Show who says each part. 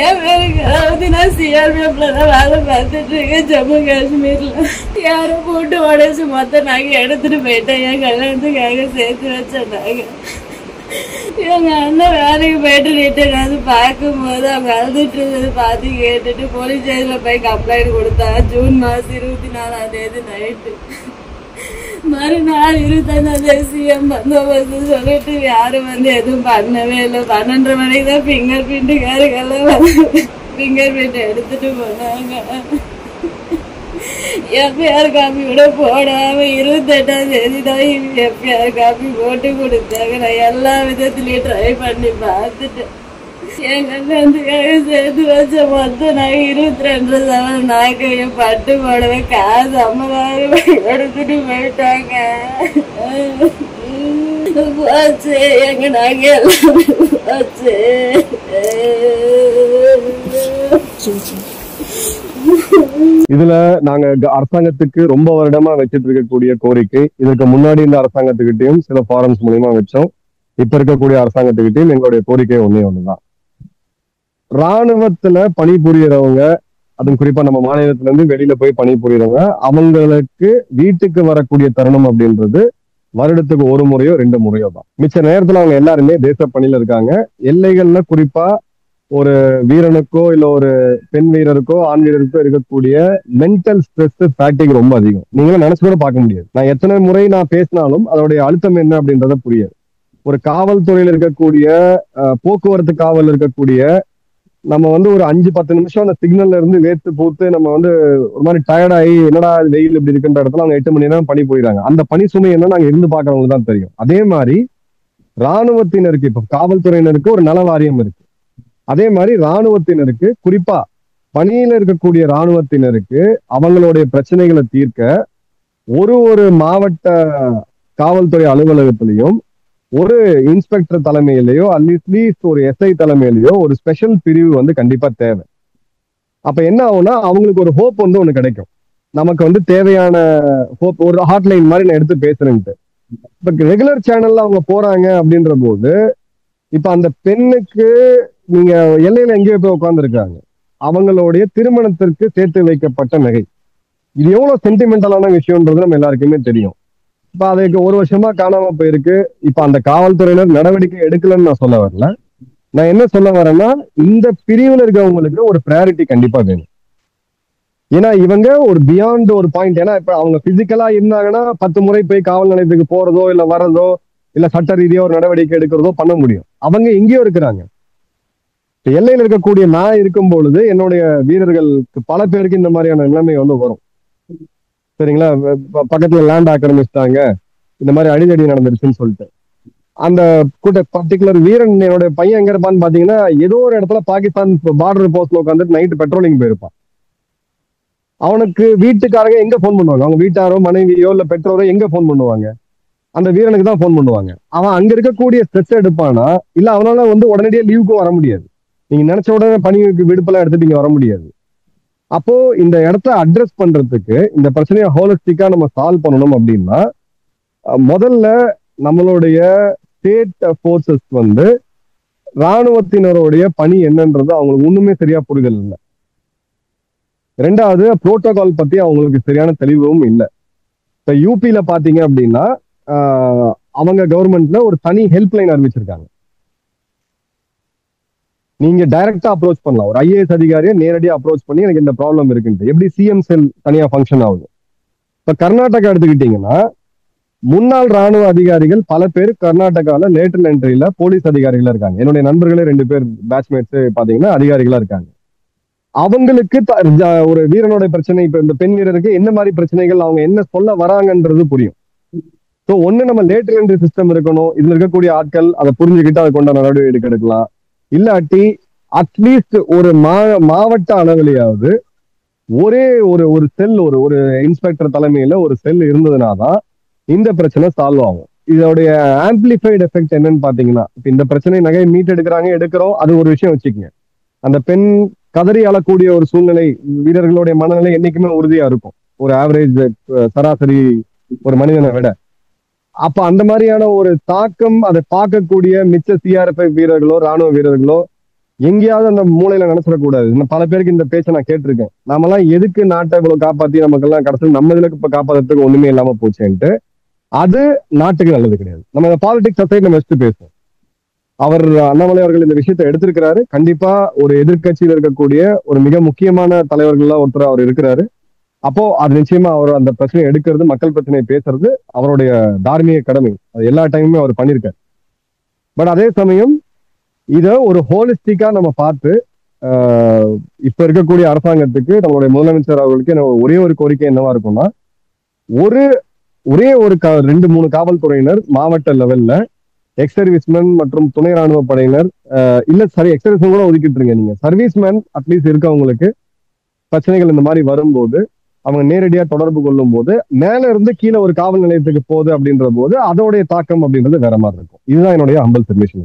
Speaker 1: என் பேருக்கு அதாவது நான் சிஆர்பிஎஃப்ல தான் வேலை பார்த்துட்டு இருக்கேன் ஜம்மு காஷ்மீர்ல. யாரோ போட்டு உடைச்சு மொத்த நகை எடுத்துட்டு போயிட்டேன். என் கல்யாணத்துக்காக சேர்த்து வச்சேன் நகை. எங்க அண்ணன் வேலைக்கு போயிட்டு ரிட்டர்ன் வந்து பார்க்கும்போது அவங்க அழுதுட்டு இருந்தது பார்த்து கேட்டுட்டு போலீஸ் ஸ்டேஷன்ல போய் கம்ப்ளைண்ட் கொடுத்தா. ஜூன் மாசம் 24 நைட்டு. மறுநாள் 25 சிஎம் பந்தோபஸ்து சொல்லிட்டு யாரும் வந்து எதுவும் பண்ணவே இல்லை. 12:30 மணிக்கு தான் ஃபிங்கர் பிரிண்ட்டுக்காரங்கெல்லாம் வந்து ஃபிங்கர் பிரிண்ட் எடுத்துட்டு போனாங்க. எஃப்ஐஆர் காப்பி கூட போடாம 28ஆம் தேதி தான் எஃப்ஐஆர் காப்பி போட்டு கொடுத்தாங்க. நான் எல்லா விதத்துலயும் ட்ரை பண்ணி பார்த்துட்டேன். என் கல்யாணத்துக்காக சேர்த்து வச்ச மொத்தம் நான் 22 சவரன் நாக்கைய பட்டு போடவே காசு 50,000 எடுத்துட்டு போயிட்டாங்க. போச்சு எங்க நாங்க எல்லாமே போச்சு.
Speaker 2: இதுல நாங்க அரசாங்கத்துக்கு ரொம்ப வருடமா வச்சிட்டு இருக்கக்கூடிய கோரிக்கை, இதற்கு முன்னாடி இந்த அரசாங்கத்துக்கிட்டையும் சில ஃபாரம்ஸ் மூலியமா வச்சோம். இப்ப இருக்கக்கூடிய அரசாங்கத்துக்கிட்டையும் எங்களுடைய கோரிக்கை ஒண்ணுதான். ராணுவத்துல பணிபுரியறவங்க, அதுவும் குறிப்பா நம்ம மாநிலத்துல இருந்து வெளியில போய் பணிபுரியறவங்க, அவங்களுக்கு வீட்டுக்கு வரக்கூடிய தருணம் அப்படின்றது வருடத்துக்கு 1 முறையோ 2 முறையோ தான். மிச்ச நேரத்துல அவங்க எல்லாருமே தேச பணியில இருக்காங்க. எல்லைகள்ல குறிப்பா ஒரு வீரனுக்கோ இல்ல ஒரு பெண் வீரருக்கோ ஆண் வீரருக்கோ இருக்கக்கூடிய மென்டல் ஸ்ட்ரெஸ் ஃபேட்டிக் ரொம்ப அதிகம். நீங்களும் நினைச்சு கூட பார்க்க முடியாது. நான் எத்தனை முறை நான் பேசினாலும் அதோடைய அழுத்தம் என்ன அப்படின்றத புரியாது. ஒரு காவல்துறையில இருக்கக்கூடிய போக்குவரத்து காவல் இருக்கக்கூடிய நம்ம வந்து ஒரு 5-10 நிமிஷம் அந்த சிக்னல்ல இருந்து வேர்த்து பூத்து நம்ம வந்து ஒரு மாதிரி டயர்டாகி என்னடா வெயில் இப்படி இருக்குன்ற இடத்துல அவங்க 8 மணி நேரம் பணி போயிடுறாங்க. அந்த பணி சுமை என்ன நாங்க இருந்து பாக்குறவங்களுக்கு தான் தெரியும். அதே மாதிரி ராணுவத்தினருக்கு, இப்ப காவல்துறையினருக்கு ஒரு நல வாரியம் இருக்கு. அதே மாதிரி ராணுவத்தினருக்கு, குறிப்பா பணியில இருக்கக்கூடிய ராணுவத்தினருக்கு அவங்களுடைய பிரச்சனைகளை தீர்க்க ஒரு மாவட்ட காவல்துறை அலுவலகத்திலையும் ஒரு இன்ஸ்பெக்டர் தலைமையிலேயோ அட்லீஸ்ட் ஒரு எஸ்ஐ தலைமையிலேயோ ஒரு ஸ்பெஷல் பிரிவு வந்து கண்டிப்பா தேவை. அப்ப என்ன ஆகும்னா அவங்களுக்கு ஒரு ஹோப் வந்து ஒண்ணு கிடைக்கும். நமக்கு வந்து தேவையான ஹோப், ஒரு ஹாட்லைன் மாதிரி நான் எடுத்து பேசுறேன்ட்டு. இப்ப ரெகுலர் சேனல்ல அவங்க போறாங்க அப்படின்ற போது, இப்ப அந்த பெண்ணுக்கு நீங்க எல்லையில எங்கேயோ போய் உட்கார்ந்துருக்காங்க, அவங்களுடைய திருமணத்திற்கு சேர்த்து வைக்கப்பட்ட நகை, இது எவ்வளவு சென்டிமெண்டலான விஷயம்ன்றது நம்ம எல்லாருக்குமே தெரியும். இப்ப அதுக்கு 1 வருஷமா காணாம போயிருக்கு. இப்ப அந்த காவல்துறையினர் நடவடிக்கை எடுக்கலன்னு நான் சொல்ல வரல. நான் என்ன சொல்ல வரேன்னா, இந்த பிரிவுல இருக்கவங்களுக்கு ஒரு ப்ரையாரிட்டி கண்டிப்பா வேணும். ஏன்னா இவங்க ஒரு பியாண்ட் ஒரு பாயிண்ட். ஏன்னா இப்ப அவங்க பிசிக்கலா இருந்தாங்கன்னா 10 முறை போய் காவல் நிலையத்துக்கு போறதோ இல்ல வர்றதோ இல்ல சட்ட ரீதியா ஒரு நடவடிக்கை எடுக்கிறதோ பண்ண முடியும். அவங்க எங்கேயோ இருக்கிறாங்க. எல்லையில இருக்கக்கூடிய நான் இருக்கும் பொழுது என்னுடைய வீரர்களுக்கு பல பேருக்கு இந்த மாதிரியான நிலைமை வந்து வரும். சரிங்களா? பக்கத்துல லேண்ட் ஆக்கிரமிச்சிட்டாங்க, இந்த மாதிரி அடிதடி நடந்துருச்சுன்னு சொல்லிட்டு அந்த பர்டிகுலர் வீரன், என்னுடைய பையன் எங்க இருப்பான்னு பாத்தீங்கன்னா, ஏதோ ஒரு இடத்துல பாகிஸ்தான் பார்டர் போஸ்ட்ல உட்காந்துட்டு நைட்டு பெட்ரோலிங் போயிருப்பான். அவனுக்கு வீட்டுக்காரங்க எங்க போன் பண்ணுவாங்க? அவங்க வீட்டாரோ மனைவியோ இல்ல பெற்றோரோ எங்க போன் பண்ணுவாங்க? அந்த வீரனுக்கு தான் போன் பண்ணுவாங்க. அவன் அங்க இருக்கக்கூடிய ஸ்ட்ரெஸ் எடுப்பானா, இல்ல அவனால வந்து உடனடியே லீவுக்கும் வர முடியாது. நீங்க நினைச்ச உடனே பணிக்கு விடுப்பெல்லாம் எடுத்துட்டு இங்க வர முடியாது. அப்போ இந்த இடத்த அட்ரஸ் பண்றதுக்கு, இந்த பிரச்சனையை ஹோலிஸ்டிக்கா நம்ம சால்வ் பண்ணணும் அப்படின்னா, முதல்ல நம்மளுடைய ஸ்டேட் போர்சஸ் வந்து ராணுவத்தினருடைய பணி என்னன்றது அவங்களுக்கு ஒண்ணுமே சரியா புரிதல் இல்லை. 2வது, புரோட்டோகால் பத்தி அவங்களுக்கு சரியான தெளிவும் இல்லை. இப்ப யூபியில பாத்தீங்க அப்படின்னா அவங்க கவர்மெண்ட்ல ஒரு தனி ஹெல்ப்லைன் அறிவிச்சிருக்காங்க. நீங்க டைரக்டா அப்ரோச் பண்ணலாம். ஒரு ஐஏஎஸ் அதிகாரியை நேரடியா அப்ரோச் பண்ணி எனக்கு இந்த ப்ராப்ளம் இருக்குன்ட்டு. எப்படி சிஎம் செல் தனியா ஃபங்க்ஷன் ஆகுது. இப்ப கர்நாடகா எடுத்துக்கிட்டீங்கன்னா, முன்னாள் ராணுவ அதிகாரிகள் பல பேர் கர்நாடகால லேட்டரல் என்ட்ரியில போலீஸ் அதிகாரிகளா இருக்காங்க. என்னுடைய நண்பர்களே 2 பேர் பேட்ச்மேட்ஸ் பாத்தீங்கன்னா அதிகாரிகளா இருக்காங்க. அவங்களுக்கு ஒரு வீரனுடைய பிரச்சனை, இப்ப இந்த பெண் வீரருக்கு என்ன மாதிரி பிரச்சனைகள், அவங்க என்ன சொல்ல வராங்கன்றது புரியும். ஸோ ஒண்ணு நம்ம லேட்டரல் என்ட்ரி சிஸ்டம் இருக்கணும். இதுல இருக்கக்கூடிய ஆட்கள் அதை புரிஞ்சுக்கிட்டு அதை கொண்ட நடவடிக்கை எடுக்கலாம். இல்லாட்டி அட்லீஸ்ட் ஒரு மாவட்ட அளவிலேயாவது ஒரே ஒரு செல், ஒரு இன்ஸ்பெக்டர் தலைமையில ஒரு செல் இருந்ததுனாதான் இந்த பிரச்சனை சால்வ் ஆகும். இதோடைய ஆம்பிளிஃபைடு எஃபெக்ட் என்னன்னு பாத்தீங்கன்னா, இப்ப இந்த பிரச்சனை நகை மீட் எடுக்கிறோம், அது ஒரு விஷயம் வச்சுக்கோங்க. அந்த பெண் கதறி அழக்கூடிய ஒரு சூழ்நிலை, வீரர்களுடைய மனநிலை என்னைக்குமே உறுதியா இருக்கும், ஒரு ஆவரேஜ் சராசரி ஒரு மனிதனை விட. அப்ப அந்த மாதிரியான ஒரு தாக்கம் அதை பார்க்கக்கூடிய மிச்ச சிஆர்எஃப்ஐ வீரர்களோ ராணுவ வீரர்களோ எங்கேயாவது அந்த மூலையில நினைச்சிடக்கூடாது. இன்னும் பல பேருக்கு இந்த பேச்சை நான் கேட்டிருக்கேன். நாமெல்லாம் எதுக்கு நாட்டை இவ்வளவு காப்பாத்தி நமக்கெல்லாம் கடைசியில் நம்ம இதுல இப்ப காப்பாத்துறதுக்கு ஒண்ணுமே இல்லாம போச்சேன்ட்டு அது நாட்டுக்கு நல்லது கிடையாது. நம்ம இந்த பாலிடிக்ஸ் சைடு நம்ம வச்சுட்டு பேசுவோம். அவர் அண்ணாமலை அவர்கள் இந்த விஷயத்தை எடுத்திருக்கிறாரு. கண்டிப்பா ஒரு எதிர்கட்சியில் இருக்கக்கூடிய ஒரு மிக முக்கியமான தலைவர்கள்ல ஒருத்தர் அவர் இருக்கிறாரு. அப்போ அது நிச்சயமா அவர் அந்த பிரச்சனையை எடுக்கிறது, மக்கள் பிரச்சனையை பேசுறது அவருடைய தார்மீக கடமை. அது எல்லா டைமுமே அவர் பண்ணியிருக்காரு. பட் அதே சமயம் இத ஒரு ஹோலிஸ்டிக்கா நம்ம பார்த்து இப்ப இருக்கக்கூடிய அரசாங்கத்துக்கு நம்மளுடைய முதலமைச்சர் அவர்களுக்கு ஒரே ஒரு கோரிக்கை என்னவா இருக்கும்னா, ஒரே ஒரு 2-3 காவல்துறையினர் மாவட்ட லெவல்ல எக்ஸ் சர்வீஸ்மேன் மற்றும் துணை ராணுவ படையினர் இல்ல சரி எக்ஸ் சர்வீஸ்மேன் கூட ஒதுக்கிட்டுருங்க. நீங்க சர்வீஸ்மேன் அட்லீஸ்ட் இருக்கவங்களுக்கு பிரச்சனைகள் இந்த மாதிரி வரும்போது அவங்க நேரடியா தொடர்பு கொள்ளும் போது மேல இருந்து கீழே ஒரு காவல் நிலையத்துக்கு போகுது அப்படின்ற போது அதோடைய தாக்கம் அப்படின்றது வேற மாதிரி இருக்கும். இதுதான் என்னுடைய ஹம்பிள் சப்மிஷன்.